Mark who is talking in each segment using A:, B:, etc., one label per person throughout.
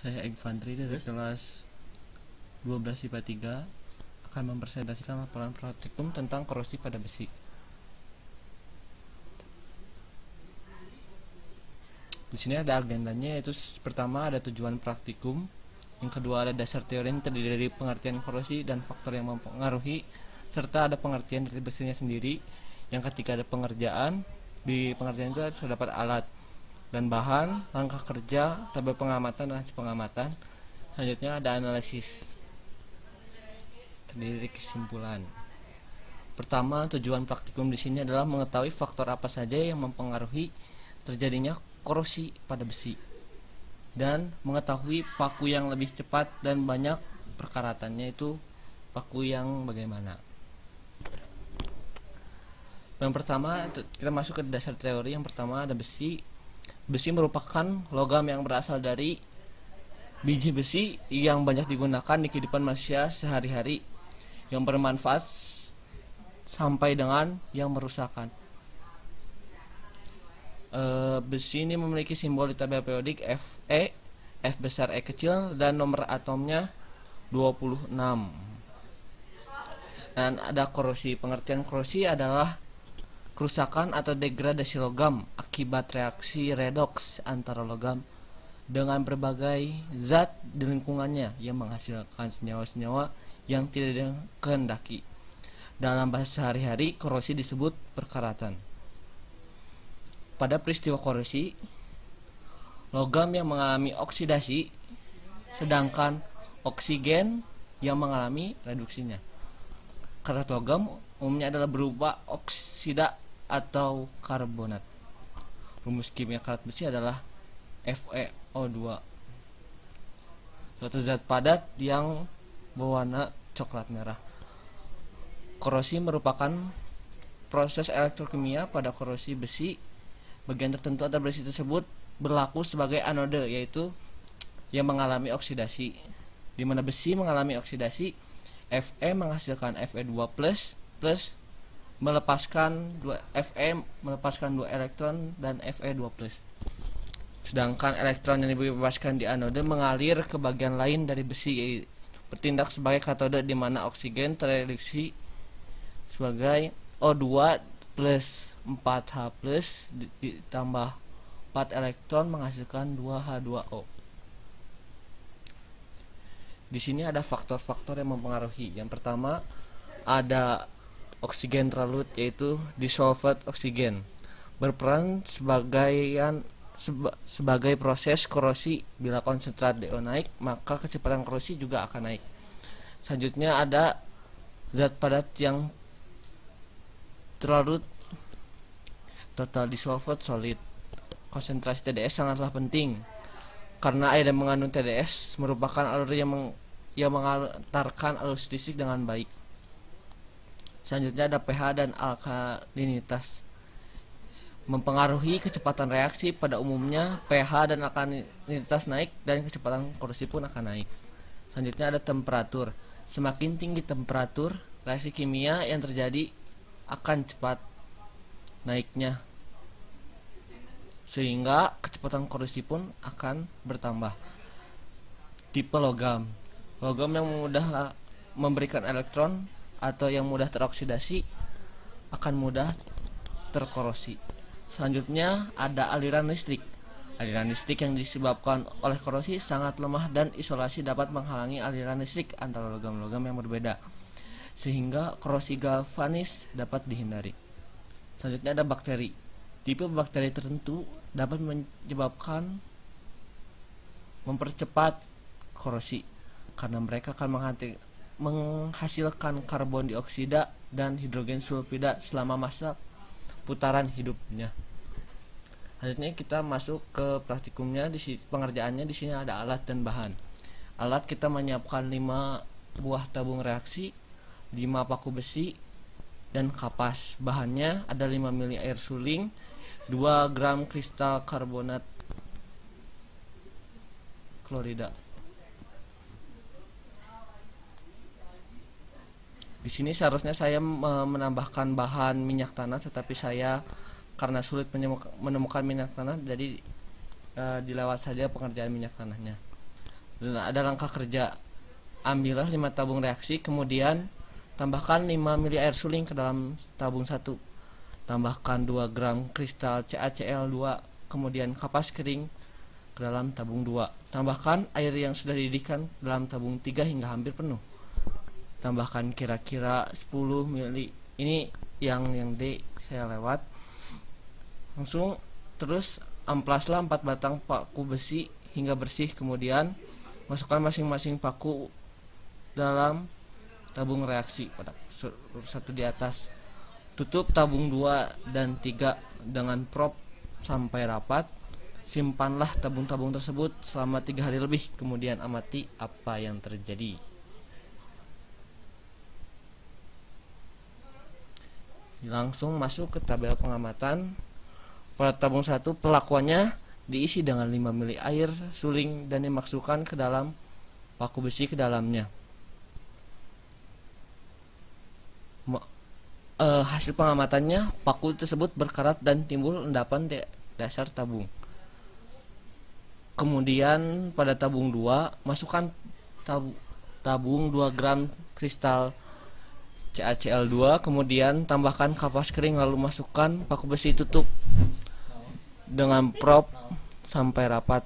A: Saya Egfandri dari kelas 12 IPA 3 akan mempresentasikan laporan praktikum tentang korosi pada besi. Di sini ada agendanya, yaitu pertama ada tujuan praktikum, yang kedua ada dasar teori yang terdiri dari pengertian korosi dan faktor yang mempengaruhi, serta ada pengertian dari besinya sendiri. Yang ketiga ada pengerjaan. Di pengerjaan itu terdapat alat dan bahan, langkah kerja, tabel pengamatan dan hasil pengamatan. Selanjutnya ada analisis, terdiri dari kesimpulan. Pertama, tujuan praktikum di sini adalah mengetahui faktor apa saja yang mempengaruhi terjadinya korosi pada besi dan mengetahui paku yang lebih cepat dan banyak perkaratannya, itu paku yang bagaimana. Yang pertama, kita masuk ke dasar teori. Yang pertama ada besi. Besi merupakan logam yang berasal dari biji besi yang banyak digunakan di kehidupan manusia sehari-hari, yang bermanfaat sampai dengan yang merusakkan. Besi ini memiliki simbol di tabel periodik Fe, F besar E kecil, dan nomor atomnya 26. Dan ada korosi. Pengertian korosi adalah kerusakan atau degradasi logam akibat reaksi redoks antara logam dengan berbagai zat di lingkungannya yang menghasilkan senyawa-senyawa yang tidak dikehendaki. Dalam bahasa sehari-hari, korosi disebut perkaratan. Pada peristiwa korosi, logam yang mengalami oksidasi, sedangkan oksigen yang mengalami reduksinya. Karat logam umumnya adalah berupa oksida atau karbonat. Rumus kimia karat besi adalah FeO2, suatu zat padat yang berwarna coklat merah. Korosi merupakan proses elektrokimia. Pada korosi besi, bagian tertentu atau besi tersebut berlaku sebagai anode, yaitu yang mengalami oksidasi. Di mana besi mengalami oksidasi, Fe menghasilkan Fe2+ melepaskan Fe melepaskan 2 elektron dan Fe2+. Sedangkan elektron yang dibebaskan di anode mengalir ke bagian lain dari besi, bertindak sebagai katode, di mana oksigen tereduksi sebagai O2 plus 4H plus ditambah 4 elektron menghasilkan 2H2O. Di sini ada faktor-faktor yang mempengaruhi. Yang pertama ada oksigen terlarut, yaitu dissolved oksigen, berperan sebagai proses korosi. Bila konsentrat DO naik, maka kecepatan korosi juga akan naik. Selanjutnya ada zat padat yang terlarut, total dissolved solid. Konsentrasi TdS sangatlah penting, karena air yang mengandung TdS merupakan alur yang mengantarkan arus listrik dengan baik. Selanjutnya ada pH dan alkalinitas, mempengaruhi kecepatan reaksi. Pada umumnya pH dan alkalinitas naik dan kecepatan korosi pun akan naik. Selanjutnya ada temperatur. Semakin tinggi temperatur, reaksi kimia yang terjadi akan cepat naiknya, sehingga kecepatan korosi pun akan bertambah. Tipe logam. Logam yang mudah memberikan elektron atau yang mudah teroksidasi akan mudah terkorosi. Selanjutnya ada aliran listrik. Aliran listrik yang disebabkan oleh korosi sangat lemah, dan isolasi dapat menghalangi aliran listrik antara logam-logam yang berbeda, sehingga korosi galvanis dapat dihindari. Selanjutnya ada bakteri. Tipe bakteri tertentu dapat mempercepat korosi, karena mereka akan menghasilkan karbon dioksida dan hidrogen sulfida selama masa putaran hidupnya. Selanjutnya kita masuk ke praktikumnya. Pengerjaannya di sini ada alat dan bahan. Alat, kita menyiapkan 5 buah tabung reaksi, 5 paku besi, dan kapas. Bahannya ada 5 ml air suling, 2 gram kristal karbonat klorida. Di sini seharusnya saya menambahkan bahan minyak tanah, tetapi saya karena sulit menemukan minyak tanah, jadi dilewat saja pengerjaan minyak tanahnya. Dan ada langkah kerja. Ambillah 5 tabung reaksi, kemudian tambahkan 5 mili air suling ke dalam tabung 1. Tambahkan 2 gram kristal CaCl2, kemudian kapas kering ke dalam tabung 2. Tambahkan air yang sudah dididihkan dalam tabung 3 hingga hampir penuh. Tambahkan kira-kira 10 mili. Ini yang D saya lewat. Langsung terus amplaslah 4 batang paku besi hingga bersih, kemudian masukkan masing-masing paku dalam tabung reaksi pada satu di atas. Tutup tabung 2 dan 3 dengan prop sampai rapat. Simpanlah tabung-tabung tersebut selama 3 hari lebih, kemudian amati apa yang terjadi. Langsung masuk ke tabel pengamatan. Pada tabung 1 pelakuannya diisi dengan 5 mili air suling dan dimasukkan ke dalam paku besi ke dalamnya. Hasil pengamatannya, paku tersebut berkarat dan timbul endapan di dasar tabung. Kemudian pada tabung 2 masukkan tabung 2 gram kristal CaCl2, kemudian tambahkan kapas kering, lalu masukkan paku besi, tutup dengan prop sampai rapat.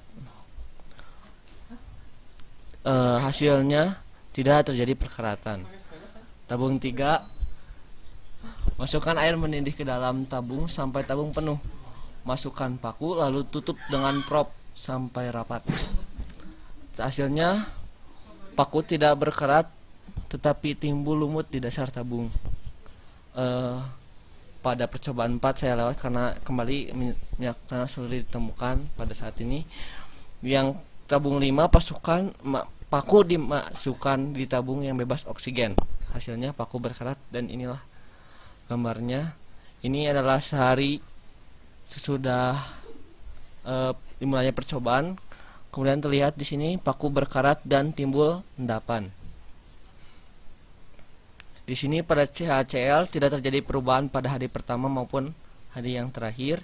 A: Hasilnya tidak terjadi perkaratan. Tabung 3, masukkan air mendidih ke dalam tabung sampai tabung penuh. Masukkan paku lalu tutup dengan prop sampai rapat. Hasilnya paku tidak berkarat tetapi timbul lumut di dasar tabung. Pada percobaan 4 saya lewat karena kembali minyak tanah sulit ditemukan pada saat ini. Yang tabung 5 paku dimasukkan di tabung yang bebas oksigen. Hasilnya paku berkarat dan inilah gambarnya. Ini adalah sehari sesudah dimulainya percobaan. Kemudian terlihat di sini paku berkarat dan timbul endapan. Di sini pada CaCl tidak terjadi perubahan pada hari pertama maupun hari yang terakhir.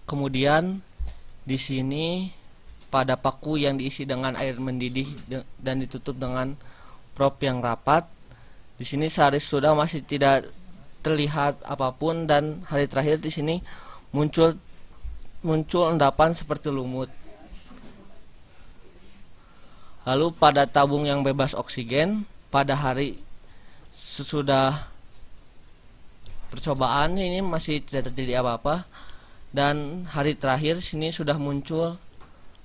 A: Kemudian di sini pada paku yang diisi dengan air mendidih dan ditutup dengan prop yang rapat. Di sini sehari sudah masih tidak terlihat apapun, dan hari terakhir di sini muncul endapan seperti lumut. Lalu pada tabung yang bebas oksigen, pada hari sesudah percobaan ini masih tidak terjadi apa-apa, dan hari terakhir sini sudah muncul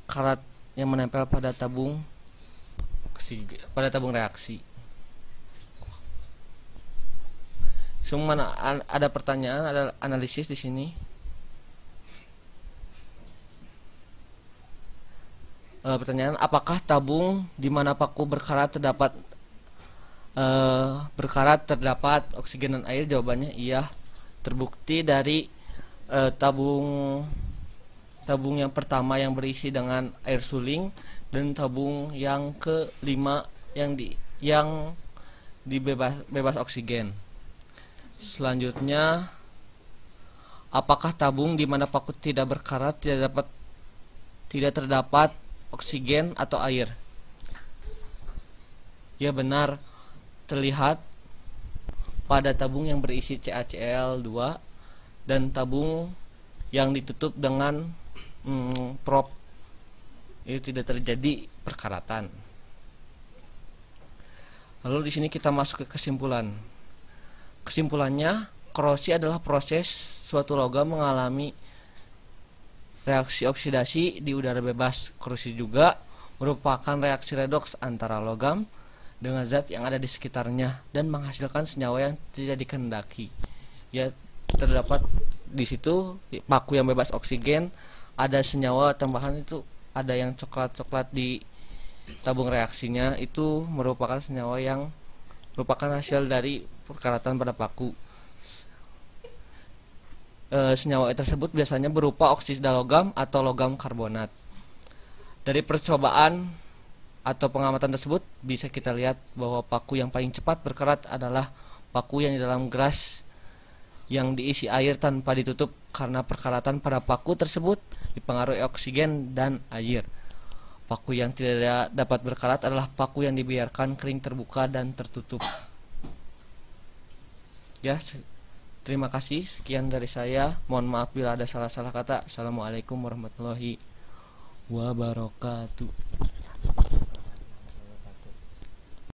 A: karat yang menempel pada tabung reaksi. Semua ada pertanyaan, ada analisis di sini. Pertanyaan, apakah tabung di mana paku berkarat terdapat oksigen dan air? Jawabannya iya. Terbukti dari tabung yang pertama yang berisi dengan air suling dan tabung yang ke-5 yang bebas oksigen. Selanjutnya, apakah tabung di mana paku tidak berkarat tidak terdapat oksigen atau air? Ya, benar. Terlihat pada tabung yang berisi CaCl2 dan tabung yang ditutup dengan prop itu tidak terjadi perkaratan. Lalu di sini kita masuk ke kesimpulan. Kesimpulannya, korosi adalah proses suatu logam mengalami reaksi oksidasi di udara bebas. Korosi juga merupakan reaksi redoks antara logam dengan zat yang ada di sekitarnya dan menghasilkan senyawa yang tidak dikehendaki. Ya, terdapat di situ paku yang bebas oksigen, ada senyawa tambahan, itu ada yang coklat-coklat di tabung reaksinya, itu merupakan senyawa yang merupakan hasil dari perkaratan pada paku. Senyawa tersebut biasanya berupa oksida logam atau logam karbonat. Dari percobaan atau pengamatan tersebut bisa kita lihat bahwa paku yang paling cepat berkarat adalah paku yang di dalam gelas yang diisi air tanpa ditutup, karena perkaratan pada paku tersebut dipengaruhi oksigen dan air. Paku yang tidak dapat berkarat adalah paku yang dibiarkan kering, terbuka, dan tertutup. Ya, terima kasih. Sekian dari saya. Mohon maaf bila ada salah-salah kata. Assalamualaikum warahmatullahi wabarakatuh.